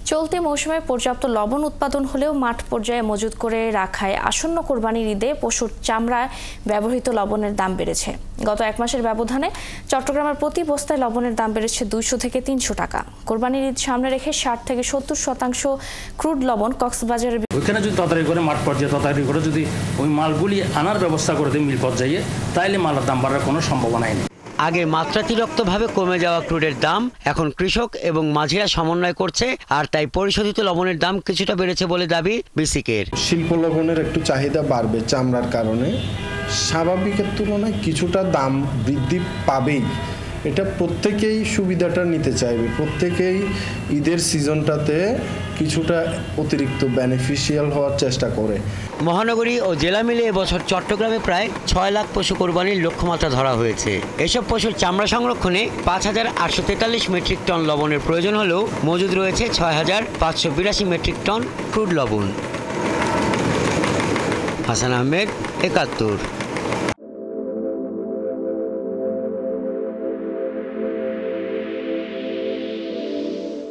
চলতি মৌসুমে পর্যাপ্ত লবণ উৎপাদন হলেও মাঠ পর্যায়ে মজুত করে রাখায় আসন্ন কোরবানির ঈদে পশুর চামড়ায় ব্যবহৃত লবণের দাম বেড়েছে। গত এক মাসের ব্যবধানে চট্টগ্রামের প্রতি বস্তায় লবণের দাম বেড়েছে 200 থেকে 300 টাকা। কোরবানির ঈদ সামনে রেখে 60 থেকে 70% ক্রুড লবণ কক্সবাজারের ওইখানে যদি তাড়াতাড়ি করে মাঠ পর্যায়ে তাড়াতাড়ি করে যদি ওই মালগুলি আনার ব্যবস্থা করে দেয় মিল পর্যায়ে, তাইলে মালের দাম বাড়ার কোনো সম্ভাবনাই নেই। আগে মাত্রাতিরিক্তভাবে কমে যাওয়া ক্রুডের দাম এখন কৃষক এবং মাঝিরা সমন্বয় করছে, আর তাই পরিশোধিত লবণের দাম কিছুটা বেড়েছে বলে দাবি বিসিকের। শিল্প লবণের একটু চাহিদা বাড়বে চামড়ার কারণে, স্বাভাবিকের তুলনায় কিছুটা দাম বৃদ্ধি পাবেই। এটা প্রত্যেকেই সুবিধাটা নিতে চাইবে, প্রত্যেকেই ঈদের সিজনটাতে কিছুটা অতিরিক্ত বেনিফিশিয়াল হওয়ার চেষ্টা করে। মহানগরী ও জেলা মিলে এবছর চট্টগ্রামে প্রায় 6 লাখ পশু কোরবানির লক্ষ্যমাত্রা ধরা হয়েছে। এসব পশুর চামড়া সংরক্ষণে 5843 মেট্রিক টন লবণের প্রয়োজন হলেও মজুদ রয়েছে 6582 মেট্রিক টন ক্রুড লবণ। হাসান আহমেদ, 71।